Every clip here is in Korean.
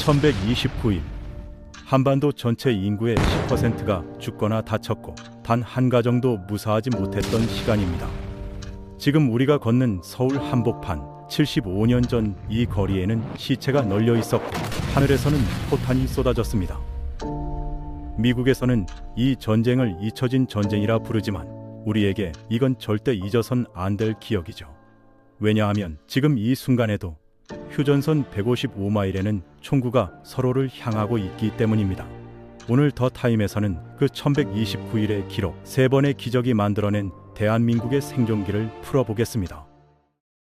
1129일 한반도 전체 인구의 10%가 죽거나 다쳤고 단 한 가정도 무사하지 못했던 시간입니다. 지금 우리가 걷는 서울 한복판 75년 전 이 거리에는 시체가 널려 있었고 하늘에서는 포탄이 쏟아졌습니다. 미국에서는 이 전쟁을 잊혀진 전쟁이라 부르지만 우리에게 이건 절대 잊어선 안 될 기억이죠. 왜냐하면 지금 이 순간에도 휴전선 155마일에는 총구가 서로를 향하고 있기 때문입니다. 오늘 더 타임에서는 그 1129일의 기록, 3번의 기적이 만들어낸 대한민국의 생존기를 풀어보겠습니다.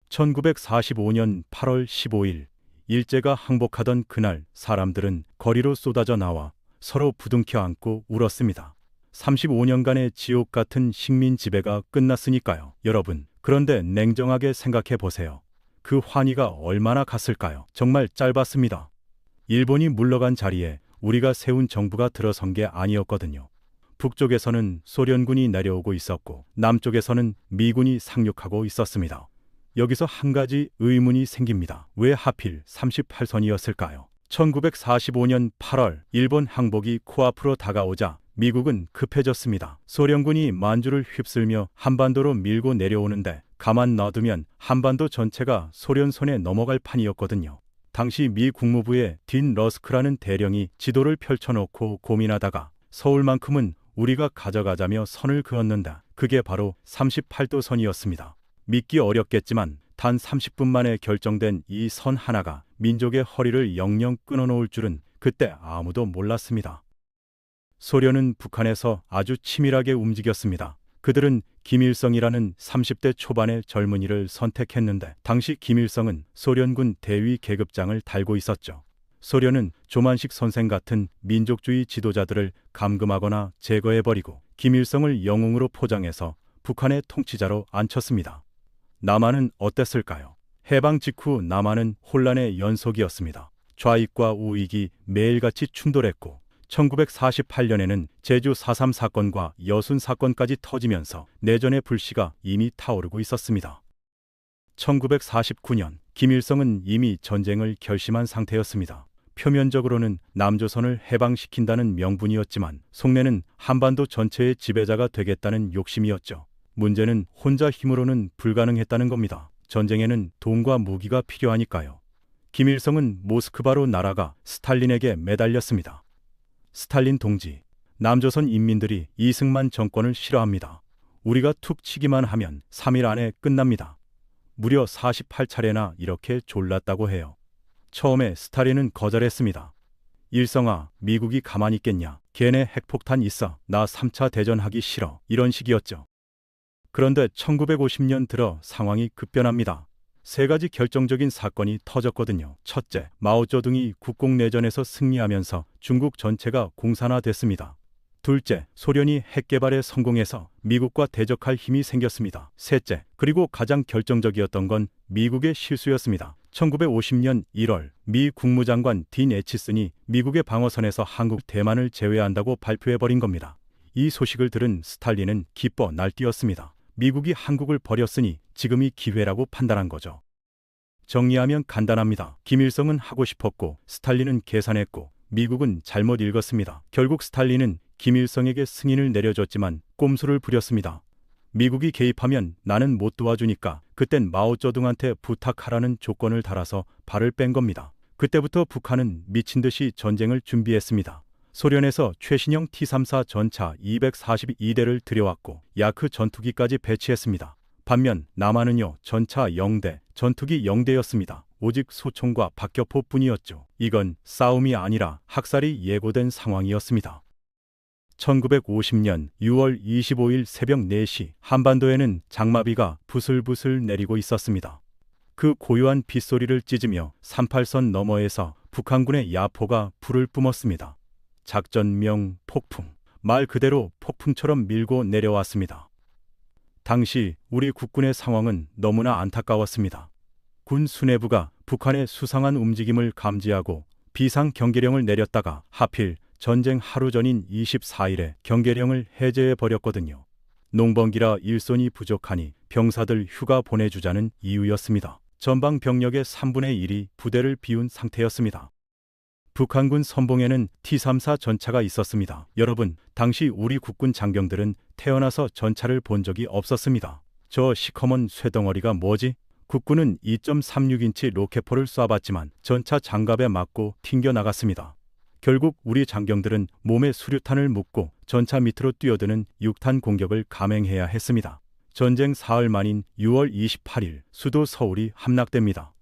1945년 8월 15일 일제가 항복하던 그날 사람들은 거리로 쏟아져 나와 서로 부둥켜 안고 울었습니다. 35년간의 지옥 같은 식민 지배가 끝났으니까요. 여러분, 그런데 냉정하게 생각해 보세요. 그 환희가 얼마나 갔을까요? 정말 짧았습니다. 일본이 물러간 자리에 우리가 세운 정부가 들어선 게 아니었거든요. 북쪽에서는 소련군이 내려오고 있었고 남쪽에서는 미군이 상륙하고 있었습니다. 여기서 한 가지 의문이 생깁니다. 왜 하필 38선이었을까요? 1945년 8월 일본 항복이 코앞으로 다가오자 미국은 급해졌습니다. 소련군이 만주를 휩쓸며 한반도로 밀고 내려오는데 가만 놔두면 한반도 전체가 소련 손에 넘어갈 판이었거든요. 당시 미 국무부의 딘 러스크라는 대령이 지도를 펼쳐놓고 고민하다가 서울만큼은 우리가 가져가자며 선을 그었는다. 그게 바로 38도 선이었습니다. 믿기 어렵겠지만 단 30분 만에 결정된 이 선 하나가 민족의 허리를 영영 끊어놓을 줄은 그때 아무도 몰랐습니다. 소련은 북한에서 아주 치밀하게 움직였습니다. 그들은 김일성이라는 30대 초반의 젊은이를 선택했는데 당시 김일성은 소련군 대위 계급장을 달고 있었죠. 소련은 조만식 선생 같은 민족주의 지도자들을 감금하거나 제거해버리고 김일성을 영웅으로 포장해서 북한의 통치자로 앉혔습니다. 남한은 어땠을까요? 해방 직후 남한은 혼란의 연속이었습니다. 좌익과 우익이 매일같이 충돌했고 1948년에는 제주 4.3 사건과 여순 사건까지 터지면서 내전의 불씨가 이미 타오르고 있었습니다. 1949년 김일성은 이미 전쟁을 결심한 상태였습니다. 표면적으로는 남조선을 해방시킨다는 명분이었지만 속내는 한반도 전체의 지배자가 되겠다는 욕심이었죠. 문제는 혼자 힘으로는 불가능했다는 겁니다. 전쟁에는 돈과 무기가 필요하니까요. 김일성은 모스크바로 날아가 스탈린에게 매달렸습니다. 스탈린 동지, 남조선 인민들이 이승만 정권을 싫어합니다. 우리가 툭 치기만 하면 3일 안에 끝납니다. 무려 48차례나 이렇게 졸랐다고 해요. 처음에 스탈린은 거절했습니다. 일성아, 미국이 가만히 있겠냐? 걔네 핵폭탄 있어. 나 3차 대전하기 싫어. 이런 식이었죠. 그런데 1950년 들어 상황이 급변합니다. 3가지 결정적인 사건이 터졌거든요. 첫째, 마오쩌둥이 국공내전에서 승리하면서 중국 전체가 공산화됐습니다. 둘째, 소련이 핵개발에 성공해서 미국과 대적할 힘이 생겼습니다. 셋째, 그리고 가장 결정적이었던 건 미국의 실수였습니다. 1950년 1월 미 국무장관 딘 애치슨이 미국의 방어선에서 한국, 대만을 제외한다고 발표해버린 겁니다. 이 소식을 들은 스탈린은 기뻐 날뛰었습니다. 미국이 한국을 버렸으니 지금이 기회라고 판단한 거죠. 정리하면 간단합니다. 김일성은 하고 싶었고 스탈린은 계산했고 미국은 잘못 읽었습니다. 결국 스탈린은 김일성에게 승인을 내려줬지만 꼼수를 부렸습니다. 미국이 개입하면 나는 못 도와주니까 그땐 마오쩌둥한테 부탁하라는 조건을 달아서 발을 뺀 겁니다. 그때부터 북한은 미친 듯이 전쟁을 준비했습니다. 소련에서 최신형 T-34 전차 242대를 들여왔고 야크 전투기까지 배치했습니다. 반면 남한은요, 전차 0대, 전투기 0대였습니다. 오직 소총과 박격포뿐이었죠. 이건 싸움이 아니라 학살이 예고된 상황이었습니다. 1950년 6월 25일 새벽 4시 한반도에는 장마비가 부슬부슬 내리고 있었습니다. 그 고요한 빗소리를 찢으며 38선 너머에서 북한군의 야포가 불을 뿜었습니다. 작전명 폭풍, 말 그대로 폭풍처럼 밀고 내려왔습니다. 당시 우리 국군의 상황은 너무나 안타까웠습니다. 군 수뇌부가 북한의 수상한 움직임을 감지하고 비상 경계령을 내렸다가 하필 전쟁 하루 전인 24일에 경계령을 해제해버렸거든요. 농번기라 일손이 부족하니 병사들 휴가 보내주자는 이유였습니다. 전방 병력의 3분의 1이 부대를 비운 상태였습니다. 북한군 선봉에는 T-34 전차가 있었습니다. 여러분, 당시 우리 국군 장병들은 태어나서 전차를 본 적이 없었습니다. 저 시커먼 쇠덩어리가 뭐지? 국군은 2.36인치 로켓포를 쏴봤지만 전차 장갑에 맞고 튕겨나갔습니다. 결국 우리 장병들은 몸에 수류탄을 묻고 전차 밑으로 뛰어드는 육탄 공격을 감행해야 했습니다. 전쟁 사흘 만인 6월 28일 수도 서울이 함락됩니다.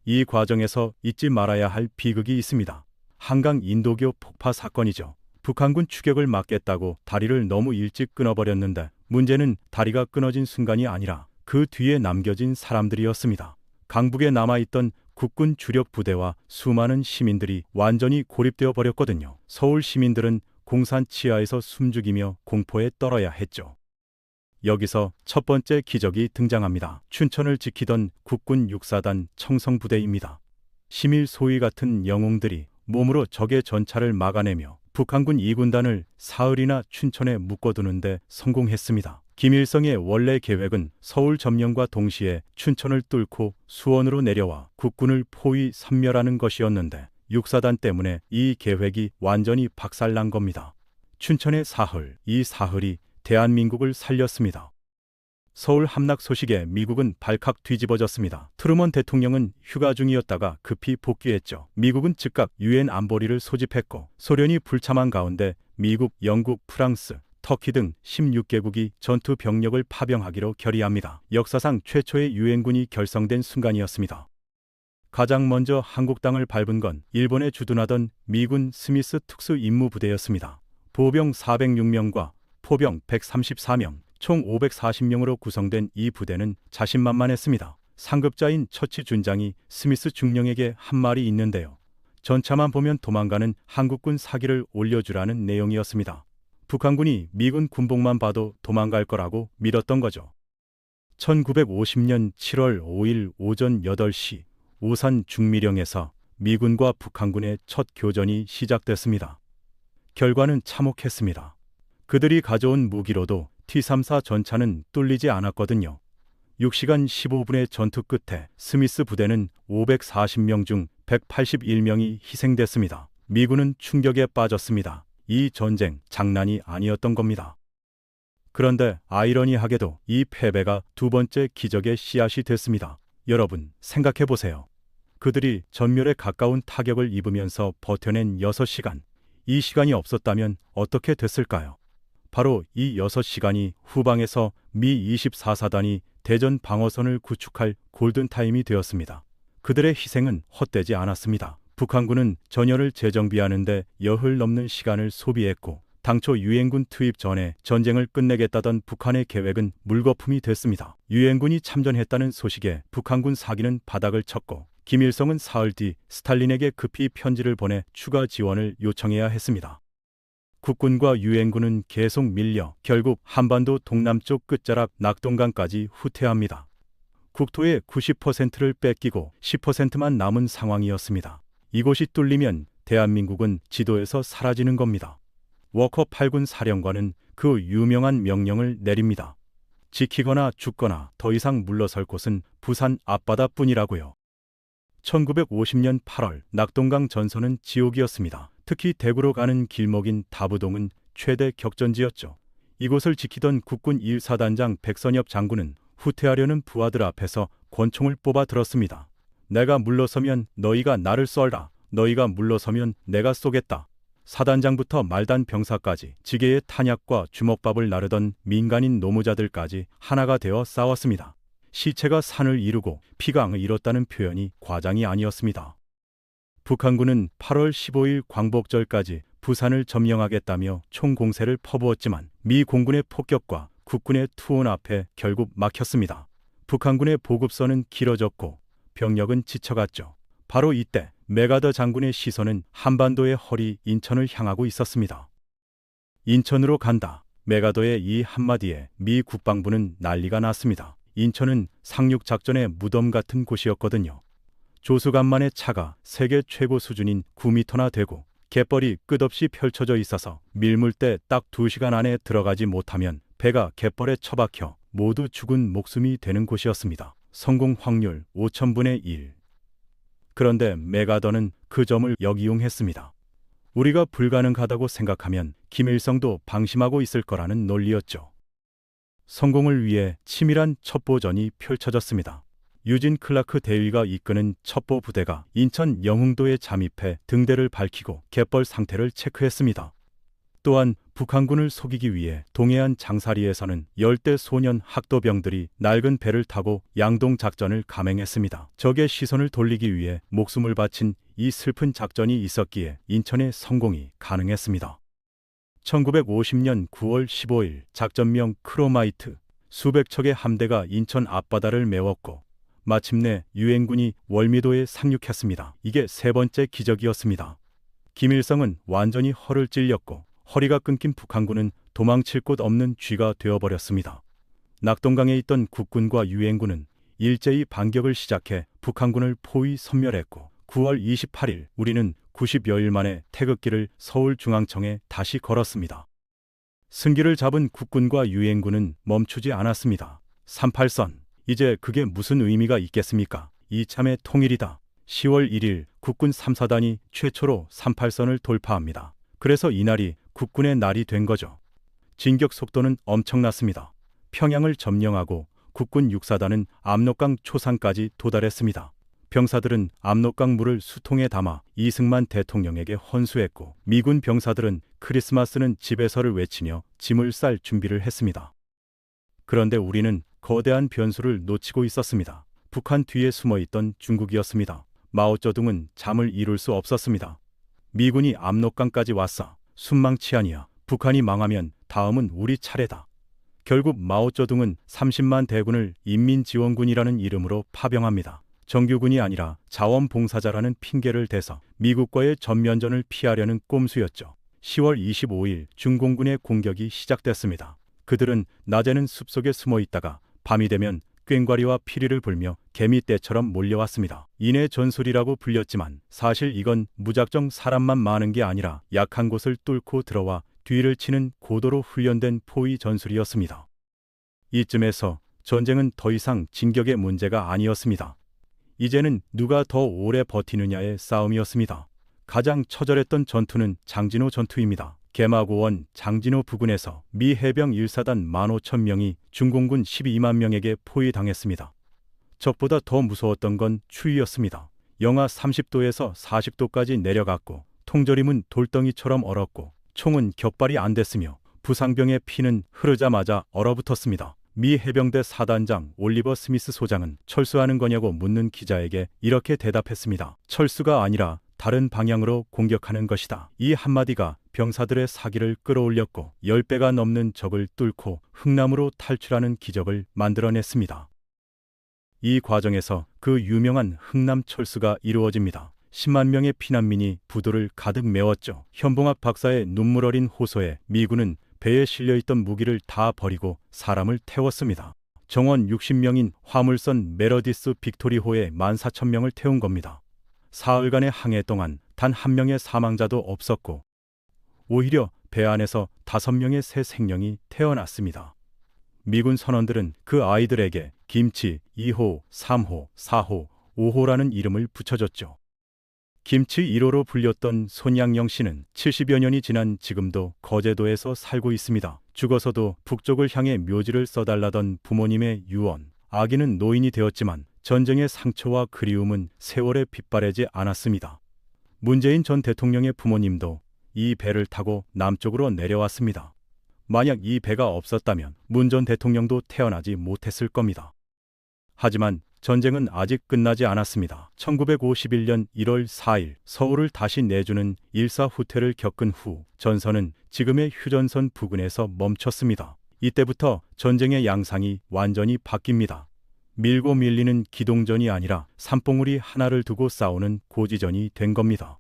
이 과정에서 잊지 말아야 할 비극이 있습니다. 한강 인도교 폭파 사건이죠. 북한군 추격을 막겠다고 다리를 너무 일찍 끊어버렸는데 문제는 다리가 끊어진 순간이 아니라 그 뒤에 남겨진 사람들이었습니다. 강북에 남아있던 국군 주력 부대와 수많은 시민들이 완전히 고립되어 버렸거든요. 서울 시민들은 공산 치하에서 숨죽이며 공포에 떨어야 했죠. 여기서 첫 번째 기적이 등장합니다. 춘천을 지키던 국군 육사단 청성부대입니다. 심일 소위 같은 영웅들이 몸으로 적의 전차를 막아내며 북한군 2군단을 사흘이나 춘천에 묶어두는데 성공했습니다. 김일성의 원래 계획은 서울 점령과 동시에 춘천을 뚫고 수원으로 내려와 국군을 포위 섬멸하는 것이었는데 육사단 때문에 이 계획이 완전히 박살난 겁니다. 춘천의 사흘, 이 사흘이 대한민국을 살렸습니다. 서울 함락 소식에 미국은 발칵 뒤집어졌습니다. 트루먼 대통령은 휴가 중이었다가 급히 복귀했죠. 미국은 즉각 유엔 안보리를 소집했고 소련이 불참한 가운데 미국, 영국, 프랑스, 터키 등 16개국이 전투 병력을 파병하기로 결의합니다. 역사상 최초의 유엔군이 결성된 순간이었습니다. 가장 먼저 한국 땅을 밟은 건 일본에 주둔하던 미군 스미스 특수임무부대였습니다. 보병 406명과 포병 134명, 총 540명으로 구성된 이 부대는 자신만만했습니다. 상급자인 처치 준장이 스미스 중령에게 한 말이 있는데요. 전차만 보면 도망가는 한국군 사기를 올려주라는 내용이었습니다. 북한군이 미군 군복만 봐도 도망갈 거라고 믿었던 거죠. 1950년 7월 5일 오전 8시 오산 중미령에서 미군과 북한군의 첫 교전이 시작됐습니다. 결과는 참혹했습니다. 그들이 가져온 무기로도 T-34 전차는 뚫리지 않았거든요. 6시간 15분의 전투 끝에 스미스 부대는 540명 중 181명이 희생됐습니다. 미군은 충격에 빠졌습니다. 이 전쟁 장난이 아니었던 겁니다. 그런데 아이러니하게도 이 패배가 두 번째 기적의 씨앗이 됐습니다. 여러분, 생각해 보세요. 그들이 전멸에 가까운 타격을 입으면서 버텨낸 6시간. 이 시간이 없었다면 어떻게 됐을까요? 바로 이 6시간이 후방에서 미 24사단이 대전 방어선을 구축할 골든타임이 되었습니다. 그들의 희생은 헛되지 않았습니다. 북한군은 전열을 재정비하는데 열흘 넘는 시간을 소비했고 당초 유엔군 투입 전에 전쟁을 끝내겠다던 북한의 계획은 물거품이 됐습니다. 유엔군이 참전했다는 소식에 북한군 사기는 바닥을 쳤고 김일성은 사흘 뒤 스탈린에게 급히 편지를 보내 추가 지원을 요청해야 했습니다. 국군과 유엔군은 계속 밀려 결국 한반도 동남쪽 끝자락 낙동강까지 후퇴합니다. 국토의 90%를 뺏기고 10%만 남은 상황이었습니다. 이곳이 뚫리면 대한민국은 지도에서 사라지는 겁니다. 워커 8군 사령관은 그 유명한 명령을 내립니다. 지키거나 죽거나 더 이상 물러설 곳은 부산 앞바다뿐이라고요. 1950년 8월 낙동강 전선은 지옥이었습니다. 특히 대구로 가는 길목인 다부동은 최대 격전지였죠. 이곳을 지키던 국군 1사단장 백선엽 장군은 후퇴하려는 부하들 앞에서 권총을 뽑아 들었습니다. 내가 물러서면 너희가 나를 쏠라. 너희가 물러서면 내가 쏘겠다. 사단장부터 말단 병사까지 지게의 탄약과 주먹밥을 나르던 민간인 노무자들까지 하나가 되어 싸웠습니다. 시체가 산을 이루고 피강을 이뤘다는 표현이 과장이 아니었습니다. 북한군은 8월 15일 광복절까지 부산을 점령하겠다며 총공세를 퍼부었지만 미 공군의 폭격과 국군의 투혼 앞에 결국 막혔습니다. 북한군의 보급선은 길어졌고 병력은 지쳐갔죠. 바로 이때 메가더 장군의 시선은 한반도의 허리 인천을 향하고 있었습니다. 인천으로 간다. 메가더의 이 한마디에 미 국방부는 난리가 났습니다. 인천은 상륙작전의 무덤 같은 곳이었거든요. 조수간만의 차가 세계 최고 수준인 9m나 되고 갯벌이 끝없이 펼쳐져 있어서 밀물 때 딱 2시간 안에 들어가지 못하면 배가 갯벌에 처박혀 모두 죽은 목숨이 되는 곳이었습니다. 성공 확률 5000분의 1. 그런데 메가더는 그 점을 역이용했습니다. 우리가 불가능하다고 생각하면 김일성도 방심하고 있을 거라는 논리였죠. 성공을 위해 치밀한 첩보전이 펼쳐졌습니다. 유진 클라크 대위가 이끄는 첩보 부대가 인천 영흥도에 잠입해 등대를 밝히고 갯벌 상태를 체크했습니다. 또한 북한군을 속이기 위해 동해안 장사리에서는 열대 소년 학도병들이 낡은 배를 타고 양동 작전을 감행했습니다. 적의 시선을 돌리기 위해 목숨을 바친 이 슬픈 작전이 있었기에 인천의 성공이 가능했습니다. 1950년 9월 15일 작전명 크로마이트, 수백 척의 함대가 인천 앞바다를 메웠고 마침내 유엔군이 월미도에 상륙했습니다. 이게 세 번째 기적이었습니다. 김일성은 완전히 허를 찔렸고 허리가 끊긴 북한군은 도망칠 곳 없는 쥐가 되어버렸습니다. 낙동강에 있던 국군과 유엔군은 일제히 반격을 시작해 북한군을 포위 섬멸했고 9월 28일 우리는 90여일 만에 태극기를 서울중앙청에 다시 걸었습니다. 승기를 잡은 국군과 유엔군은 멈추지 않았습니다. 38선, 이제 그게 무슨 의미가 있겠습니까? 이참에 통일이다. 10월 1일 국군 3사단이 최초로 38선을 돌파합니다. 그래서 이날이 국군의 날이 된 거죠. 진격 속도는 엄청났습니다. 평양을 점령하고 국군 6사단은 압록강 초상까지 도달했습니다. 병사들은 압록강 물을 수통에 담아 이승만 대통령에게 헌수했고 미군 병사들은 크리스마스는 집에서를 외치며 짐을 쌀 준비를 했습니다. 그런데 우리는 거대한 변수를 놓치고 있었습니다. 북한 뒤에 숨어있던 중국이었습니다. 마오쩌둥은 잠을 이룰 수 없었습니다. 미군이 압록강까지 왔어. 순망치안이야. 북한이 망하면 다음은 우리 차례다. 결국 마오쩌둥은 30만 대군을 인민지원군이라는 이름으로 파병합니다. 정규군이 아니라 자원봉사자라는 핑계를 대서 미국과의 전면전을 피하려는 꼼수였죠. 10월 25일 중공군의 공격이 시작됐습니다. 그들은 낮에는 숲속에 숨어 있다가 밤이 되면 꽹과리와 피리를 불며 개미떼처럼 몰려왔습니다. 인의 전술이라고 불렸지만 사실 이건 무작정 사람만 많은 게 아니라 약한 곳을 뚫고 들어와 뒤를 치는 고도로 훈련된 포위 전술이었습니다. 이쯤에서 전쟁은 더 이상 진격의 문제가 아니었습니다. 이제는 누가 더 오래 버티느냐의 싸움이었습니다. 가장 처절했던 전투는 장진호 전투입니다. 개마고원 장진호 부근에서 미 해병 1사단 15,000명이 중공군 12만 명에게 포위당했습니다. 적보다 더 무서웠던 건 추위였습니다. 영하 30도에서 40도까지 내려갔고 통조림은 돌덩이처럼 얼었고 총은 격발이 안 됐으며 부상병의 피는 흐르자마자 얼어붙었습니다. 미 해병대 사단장 올리버 스미스 소장은 철수하는 거냐고 묻는 기자에게 이렇게 대답했습니다. 철수가 아니라 다른 방향으로 공격하는 것이다. 이 한마디가 병사들의 사기를 끌어올렸고 10배가 넘는 적을 뚫고 흥남으로 탈출하는 기적을 만들어냈습니다. 이 과정에서 그 유명한 흥남 철수가 이루어집니다. 10만 명의 피난민이 부도를 가득 메웠죠. 현봉학 박사의 눈물 어린 호소에 미군은 배에 실려있던 무기를 다 버리고 사람을 태웠습니다. 정원 60명인 화물선 메러디스 빅토리호에 14,000명을 태운 겁니다. 사흘간의 항해 동안 단 한 명의 사망자도 없었고 오히려 배 안에서 5명의 새 생명이 태어났습니다. 미군 선원들은 그 아이들에게 김치 2호, 3호, 4호, 5호라는 이름을 붙여줬죠. 김치 1호로 불렸던 손양영 씨는 70여 년이 지난 지금도 거제도에서 살고 있습니다. 죽어서도 북쪽을 향해 묘지를 써달라던 부모님의 유언. 아기는 노인이 되었지만 전쟁의 상처와 그리움은 세월에 빗바래지 않았습니다. 문재인 전 대통령의 부모님도 이 배를 타고 남쪽으로 내려왔습니다. 만약 이 배가 없었다면 문 전 대통령도 태어나지 못했을 겁니다. 하지만 전쟁은 아직 끝나지 않았습니다. 1951년 1월 4일 서울을 다시 내주는 일사후퇴를 겪은 후 전선은 지금의 휴전선 부근에서 멈췄습니다. 이때부터 전쟁의 양상이 완전히 바뀝니다. 밀고 밀리는 기동전이 아니라 산봉우리 하나를 두고 싸우는 고지전이 된 겁니다.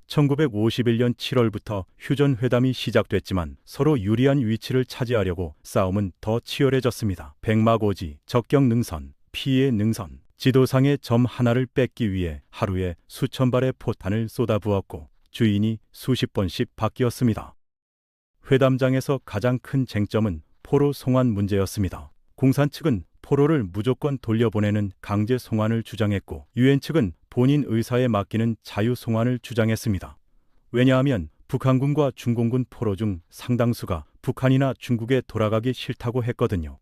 1951년 7월부터 휴전회담이 시작됐지만 서로 유리한 위치를 차지하려고 싸움은 더 치열해졌습니다. 백마고지, 적경능선, 피해 능선, 지도상의 점 하나를 뺏기 위해 하루에 수천 발의 포탄을 쏟아부었고 주인이 수십 번씩 바뀌었습니다. 회담장에서 가장 큰 쟁점은 포로 송환 문제였습니다. 공산 측은 포로를 무조건 돌려보내는 강제 송환을 주장했고 유엔 측은 본인 의사에 맡기는 자유송환을 주장했습니다. 왜냐하면 북한군과 중공군 포로 중 상당수가 북한이나 중국에 돌아가기 싫다고 했거든요.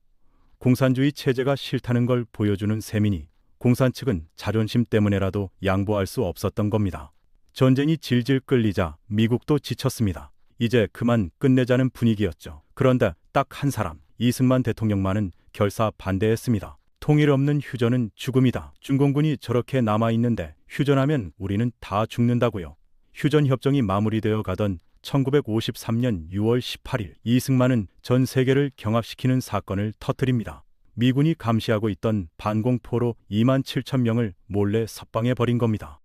공산주의 체제가 싫다는 걸 보여주는 셈이니 공산 측은 자존심 때문에라도 양보할 수 없었던 겁니다. 전쟁이 질질 끌리자 미국도 지쳤습니다. 이제 그만 끝내자는 분위기였죠. 그런데 딱 한 사람, 이승만 대통령만은 결사 반대했습니다. 통일 없는 휴전은 죽음이다. 중공군이 저렇게 남아있는데 휴전하면 우리는 다 죽는다고요. 휴전협정이 마무리되어 가던 1953년 6월 18일 이승만은 전 세계를 경악시키는 사건을 터뜨립니다. 미군이 감시하고 있던 반공포로 2만 7천 명을 몰래 석방해버린 겁니다.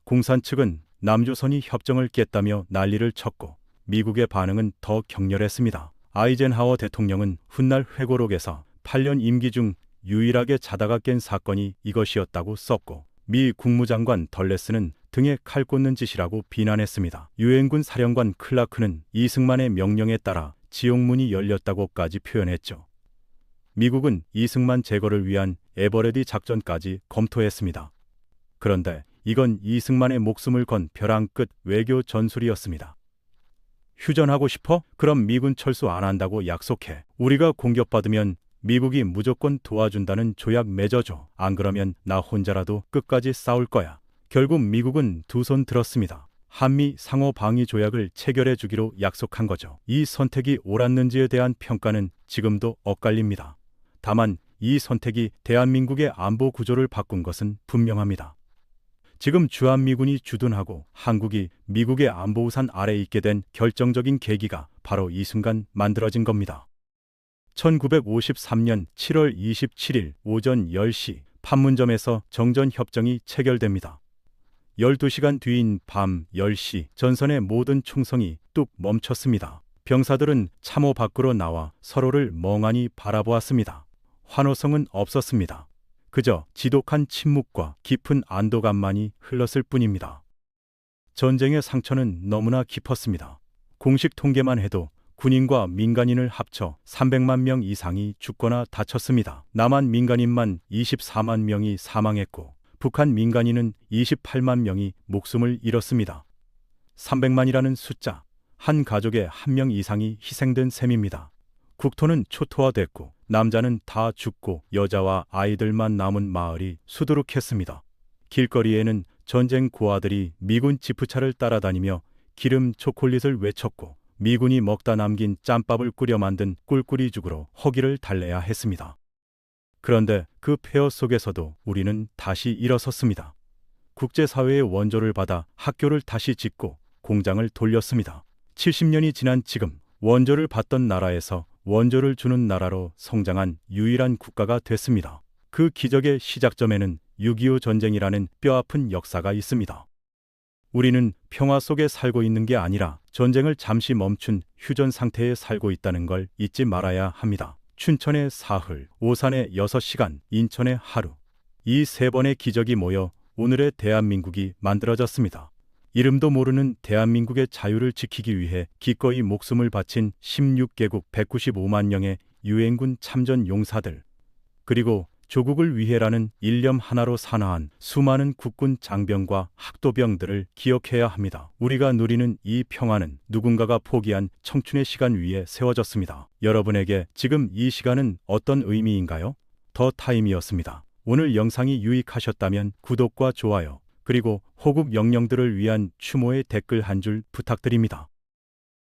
공산 측은 남조선이 협정을 깼다며 난리를 쳤고 미국의 반응은 더 격렬했습니다. 아이젠하워 대통령은 훗날 회고록에서 8년 임기 중 유일하게 자다가 깬 사건이 이것이었다고 썼고 미 국무장관 덜레스는 등에 칼 꽂는 짓이라고 비난했습니다. 유엔군 사령관 클라크는 이승만의 명령에 따라 지옥문이 열렸다고까지 표현했죠. 미국은 이승만 제거를 위한 에버레디 작전까지 검토했습니다. 그런데 이건 이승만의 목숨을 건 벼랑 끝 외교 전술이었습니다. 휴전하고 싶어? 그럼 미군 철수 안 한다고 약속해. 우리가 공격받으면 미국이 무조건 도와준다는 조약 맺어줘. 안 그러면 나 혼자라도 끝까지 싸울 거야. 결국 미국은 두 손 들었습니다. 한미 상호 방위 조약을 체결해 주기로 약속한 거죠. 이 선택이 옳았는지에 대한 평가는 지금도 엇갈립니다. 다만 이 선택이 대한민국의 안보 구조를 바꾼 것은 분명합니다. 지금 주한미군이 주둔하고 한국이 미국의 안보우산 아래에 있게 된 결정적인 계기가 바로 이 순간 만들어진 겁니다. 1953년 7월 27일 오전 10시 판문점에서 정전협정이 체결됩니다. 12시간 뒤인 밤 10시 전선의 모든 총성이 뚝 멈췄습니다. 병사들은 참호 밖으로 나와 서로를 멍하니 바라보았습니다. 환호성은 없었습니다. 그저 지독한 침묵과 깊은 안도감만이 흘렀을 뿐입니다. 전쟁의 상처는 너무나 깊었습니다. 공식 통계만 해도 군인과 민간인을 합쳐 300만 명 이상이 죽거나 다쳤습니다. 남한 민간인만 24만 명이 사망했고 북한 민간인은 28만 명이 목숨을 잃었습니다. 300만이라는 숫자, 한 가족에 한 명 이상이 희생된 셈입니다. 국토는 초토화됐고 남자는 다 죽고 여자와 아이들만 남은 마을이 수두룩했습니다. 길거리에는 전쟁 고아들이 미군 지프차를 따라다니며 기름 초콜릿을 외쳤고 미군이 먹다 남긴 짬밥을 끓여 만든 꿀꿀이죽으로 허기를 달래야 했습니다. 그런데 그 폐허 속에서도 우리는 다시 일어섰습니다. 국제사회의 원조를 받아 학교를 다시 짓고 공장을 돌렸습니다. 70년이 지난 지금 원조를 받던 나라에서 원조를 주는 나라로 성장한 유일한 국가가 됐습니다. 그 기적의 시작점에는 6.25 전쟁이라는 뼈아픈 역사가 있습니다. 우리는 평화 속에 살고 있는 게 아니라 전쟁을 잠시 멈춘 휴전 상태에 살고 있다는 걸 잊지 말아야 합니다. 춘천의 사흘, 오산의 6시간, 인천의 하루. 이 세 번의 기적이 모여 오늘의 대한민국이 만들어졌습니다. 이름도 모르는 대한민국의 자유를 지키기 위해 기꺼이 목숨을 바친 16개국 195만 명의 유엔군 참전 용사들, 그리고 조국을 위해라는 일념 하나로 산화한 수많은 국군 장병과 학도병들을 기억해야 합니다. 우리가 누리는 이 평화는 누군가가 포기한 청춘의 시간 위에 세워졌습니다. 여러분에게 지금 이 시간은 어떤 의미인가요? 더 타임이었습니다. 오늘 영상이 유익하셨다면 구독과 좋아요, 그리고 호국 영령들을 위한 추모의 댓글 한 줄 부탁드립니다.